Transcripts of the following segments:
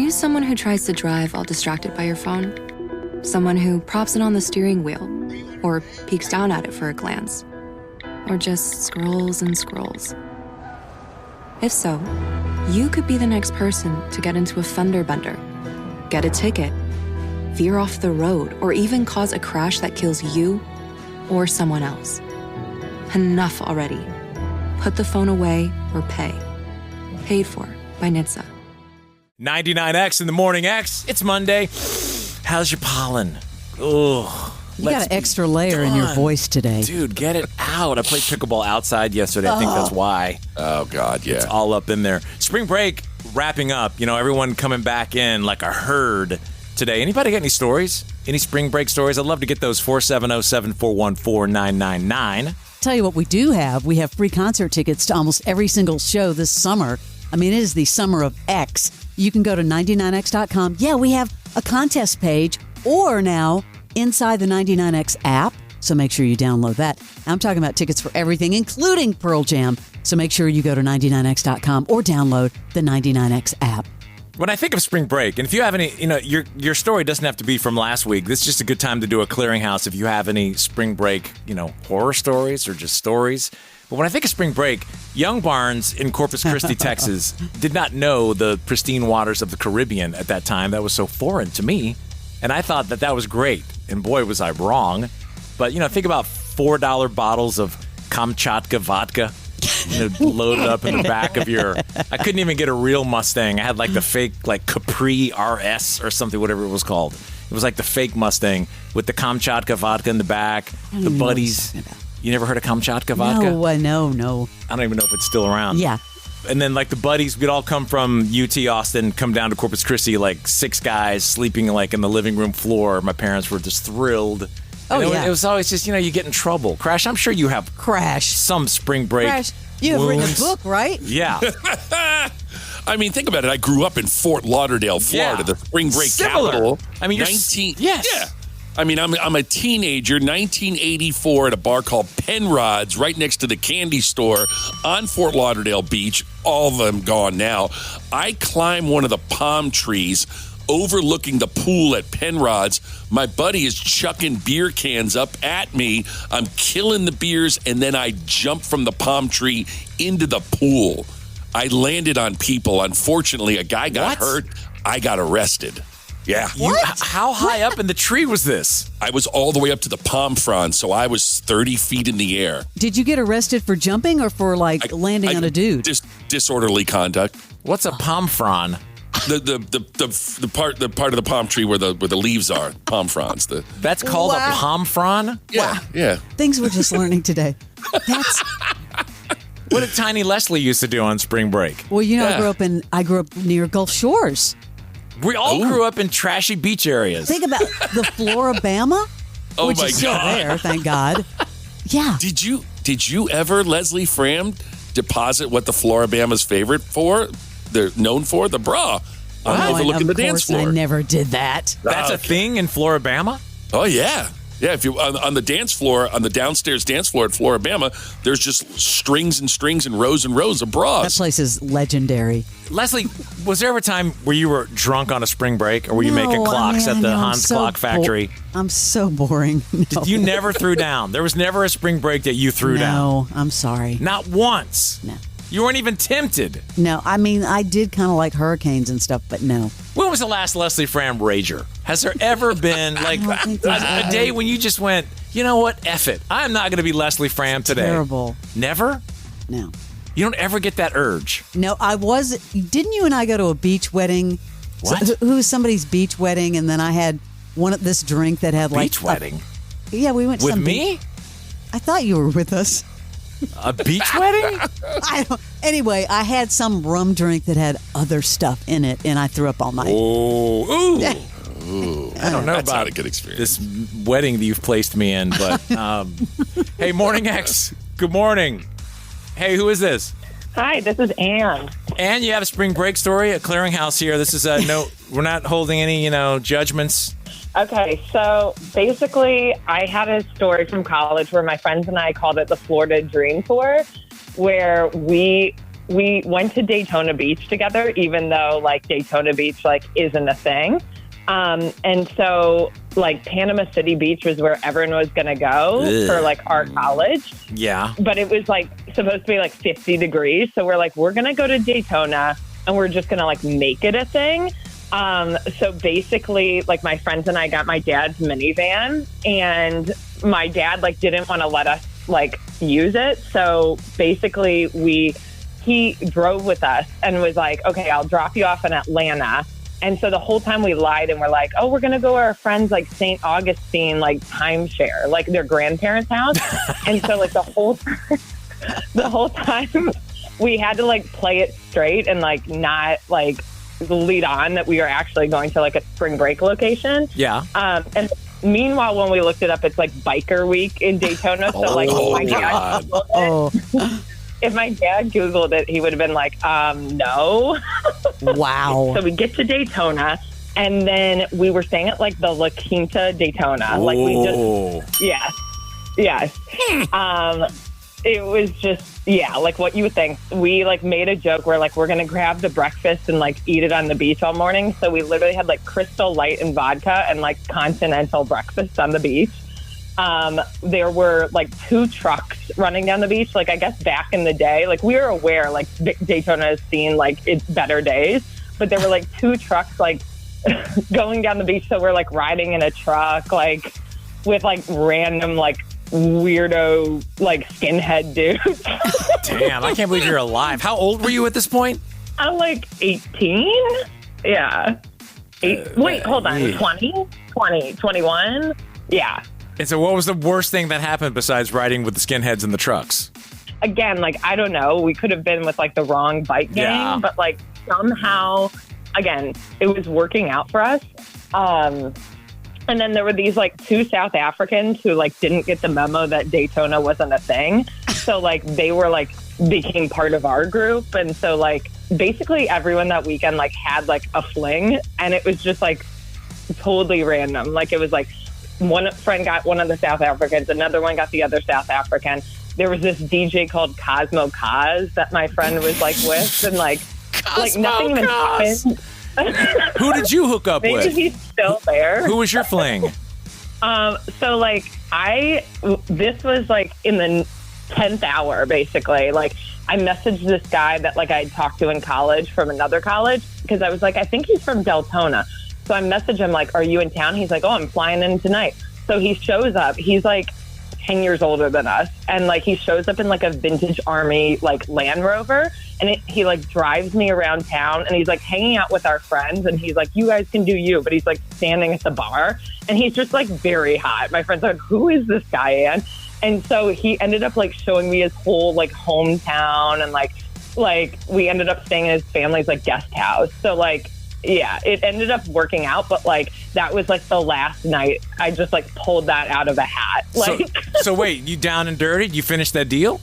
you someone who tries to drive while distracted by your phone? Someone who props it on the steering wheel or peeks down at it for a glance? Or just scrolls and scrolls? If so, you could be the next person to get into a fender bender, get a ticket, veer off the road, or even cause a crash that kills you or someone else. Enough already. Put the phone away or pay. Paid for by NHTSA. 99X in the Morning X. It's Monday. How's your pollen? Ugh. You got an extra layer in your voice today. Dude, get it out. I played pickleball outside yesterday. I think that's why. Oh, God, yeah. It's all up in there. Spring break wrapping up. You know, everyone coming back in like a herd today. Anybody got any stories? Any spring break stories? I'd love to get those. 470-741-4999. Tell you what we do have. We have free concert tickets to almost every single show this summer. I mean, it is the summer of X. You can go to 99x.com. Yeah, we have a contest page, or now inside the 99X app. So make sure you download that. I'm talking about tickets for everything, including Pearl Jam. So make sure you go to 99x.com or download the 99X app. When I think of spring break, and if you have any, your story doesn't have to be from last week. This is just a good time to do a clearinghouse if you have any spring break, horror stories or just stories. But when I think of spring break, young Barnes in Corpus Christi, Texas, did not know the pristine waters of the Caribbean at that time. That was so foreign to me. And I thought that was great. And boy, was I wrong. But, think about $4 bottles of Kamchatka vodka. Loaded up in the back of your... I couldn't even get a real Mustang. I had like the fake Capri RS or something, whatever it was called. It was like the fake Mustang with the Kamchatka vodka in the back. The buddies. You never heard of Kamchatka vodka? No. I don't even know if it's still around. Yeah. And then the buddies, we'd all come from UT Austin, come down to Corpus Christi, 6 guys sleeping in the living room floor. My parents were just thrilled. It was always just, you get in trouble. Crash, I'm sure you have some spring break Crash, you have written a book, right? Yeah. I mean, think about it. I grew up in Fort Lauderdale, Florida, the spring break capital. I mean, 19. Yes. Yeah. I mean, I'm a teenager, 1984, at a bar called Penrod's, right next to the candy store on Fort Lauderdale Beach. All of them gone now. I climb one of the palm trees overlooking the pool at Penrod's. My buddy is chucking beer cans up at me. I'm killing the beers, and then I jump from the palm tree into the pool. I landed on people. Unfortunately, a guy got hurt. I got arrested. Yeah. How high up in the tree was this? I was all the way up to the palm frond, so I was 30 feet in the air. Did you get arrested for jumping or for landing on a dude? Disorderly conduct. What's a palm frond? The part of the palm tree where the leaves are, palm fronds. That's called a palm frond? Yeah. Wow. Yeah. Things we're just learning today. What did Tiny Leslie used to do on spring break? Well, I grew up near Gulf Shores. We all grew up in trashy beach areas. Think about the Florabama, which is still there, thank God. Yeah. Did you ever, Leslie Fram, deposit what the Florabama's favorite for? They're known for the bra. Overlooking the dance floor. I never did that. That's a thing in Florabama? Oh, yeah. Yeah, if you on the dance floor, on the downstairs dance floor at Florabama, there's just strings and strings and rows of bras. That place is legendary. Leslie, was there ever a time where you were drunk on a spring break, or were you making clocks at the Hans Clock Factory? I'm so boring. No. You never threw down? There was never a spring break that you threw down? No, I'm sorry. Not once? No. You weren't even tempted? No, I mean, I did kind of like hurricanes and stuff, but no. When was the last Leslie Fram rager? Has there ever been a day when you just went, you know what, F it. I'm not going to be Leslie Fram today. Terrible. Never? No. You don't ever get that urge? No, didn't you and I go to a beach wedding? What? Who was somebody's beach wedding, and then I had this drink that had beach wedding? Yeah, we went to with me? I thought you were with us. A beach wedding? Anyway, I had some rum drink that had other stuff in it, and I threw up all night. Oh, ooh. I don't know That's about not a good experience. This wedding that you've placed me in, but hey, Morning X, good morning. Hey, who is this? Hi, this is Ann. Ann, you have a spring break story at Clearinghouse here. This is we're not holding any, judgments. Okay, so basically, I had a story from college where my friends and I called it the Florida Dream Tour, where we we went to Daytona Beach together, even though like Daytona Beach like isn't a thing. And so like Panama City Beach was where everyone was going to go for like our college. Yeah. But it was like supposed to be like 50 degrees. So we're like, we're going to go to Daytona and we're just going to like make it a thing. So basically like my friends and I got my dad's minivan, and my dad like didn't want to let us like use it. So basically he drove with us and was like, okay, I'll drop you off in Atlanta. And so the whole time we lied and we're like, oh, we're going to go to our friends like St. Augustine, like timeshare, like their grandparents' house. And so like the whole time we had to like play it straight and like not like lead on that we were actually going to like a spring break location. Yeah. And meanwhile, when we looked it up, it's like biker week in Daytona. So like my dad if my dad Googled it, he would have been like, no. Wow. So we get to Daytona, and then we were staying at like the La Quinta Daytona. Like we just, yes. It was just, like what you would think. We like made a joke where like we're going to grab the breakfast and like eat it on the beach all morning. So we literally had like Crystal Light and vodka and like continental breakfast on the beach. There were like 2 trucks running down the beach. Like I guess back in the day, like we were aware like Daytona has seen like its better days, but there were like 2 trucks like going down the beach. So we're like riding in a truck like with like random like weirdo like skinhead dudes. Damn, I can't believe you're alive. How old were you at this point? I'm like 18. Yeah. Wait, hold on. 20, 21. Yeah. And so what was the worst thing that happened besides riding with the skinheads in the trucks? Again, like, I don't know. We could have been with, like, the wrong bike gang, but, like, somehow, again, it was working out for us. And then there were these, like, 2 South Africans who, like, didn't get the memo that Daytona wasn't a thing. So, like, they were, like, became part of our group. And so, like, basically everyone that weekend, like, had, like, a fling. And it was just, like, totally random. Like, it was, like, one friend got one of the South Africans, another one got the other South African. There was this DJ called Cosmo Kaz that my friend was like with, and like nothing even happened. Who did you hook up with? Maybe he's still there. Who was your fling? So like this was like in the 10th hour, basically. Like I messaged this guy that like I had talked to in college from another college, because I was like, I think he's from Daytona. So I message him like, are you in town? He's like, oh, I'm flying in tonight. So he shows up. He's like 10 years older than us. And like he shows up in like a vintage army like Land Rover. And he like drives me around town, and he's like hanging out with our friends. And he's like, you guys can do you. But he's like standing at the bar. And he's just like very hot. My friends are like, who is this guy, Ann? And so he ended up like showing me his whole like hometown. And like we ended up staying in his family's like guest house. So like, yeah, it ended up working out, but like that was like the last night I just like pulled that out of a hat. Like, so wait, you down and dirty? You finished that deal?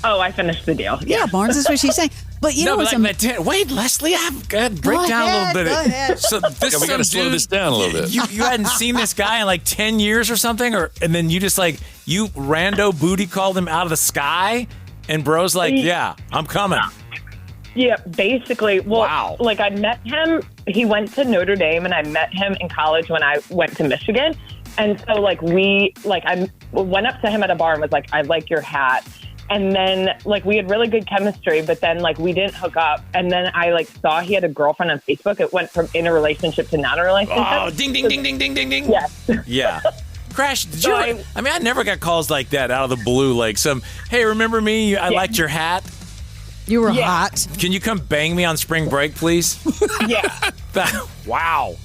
Oh, I finished the deal. Yeah, Barnes is what she's saying. But you know what's wait, Leslie, I've got to break down a little bit. Go ahead. So this we got to slow this down a little bit. You hadn't seen this guy in like 10 years or something, and then you just like you rando booty called him out of the sky, and bro's like, yeah, I'm coming. Yeah, basically. Well, wow. Like I met him, he went to Notre Dame, and I met him in college when I went to Michigan. And so like I went up to him at a bar and was like, I like your hat. And then like we had really good chemistry, but then like we didn't hook up. And then I like saw he had a girlfriend on Facebook. It went from in a relationship to not a relationship. Oh, ding, ding, ding, ding, ding, ding, ding. Yes. Yeah. Crash, did you? I mean, I never got calls like that out of the blue. Like hey, remember me? I liked your hat. You were hot. Can you come bang me on spring break, please? Yeah. Wow.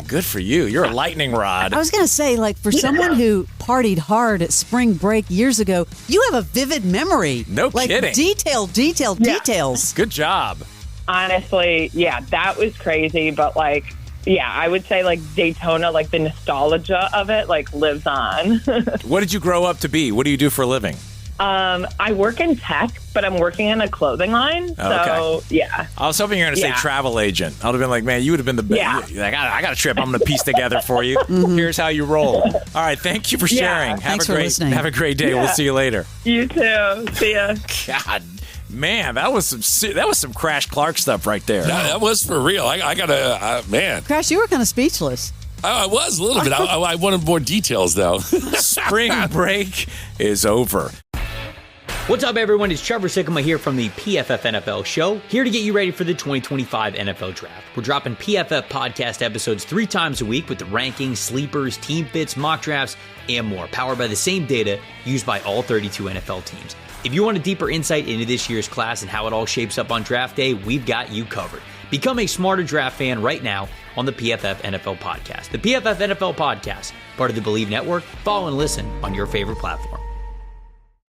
Good for you. You're a lightning rod. I was going to say, like, for someone who partied hard at spring break years ago, you have a vivid memory. No kidding. Details. Good job. Honestly, yeah, that was crazy. But like, yeah, I would say like Daytona, like the nostalgia of it, like lives on. What did you grow up to be? What do you do for a living? I work in tech, but I'm working in a clothing line. So, yeah. I was hoping you were going to say travel agent. I would have been like, man, you would have been the best. Yeah. Like, I got a trip I'm going to piece together for you. Here's how you roll. All right. Thank you for sharing. Thanks for listening. Have a great day. Yeah. We'll see you later. You too. See ya. God, Man, that was some Crash Clark stuff right there. That was for real. I gotta, man. Crash, you were kind of speechless. I was a little bit. I wanted more details, though. Spring break is over. What's up, everyone? It's Trevor Sikkema here from the PFF NFL show, here to get you ready for the 2025 NFL Draft. We're dropping PFF podcast episodes 3 times a week with the rankings, sleepers, team fits, mock drafts, and more, powered by the same data used by all 32 NFL teams. If you want a deeper insight into this year's class and how it all shapes up on draft day, we've got you covered. Become a smarter draft fan right now on the PFF NFL podcast. The PFF NFL podcast, part of the Believe Network. Follow and listen on your favorite platform.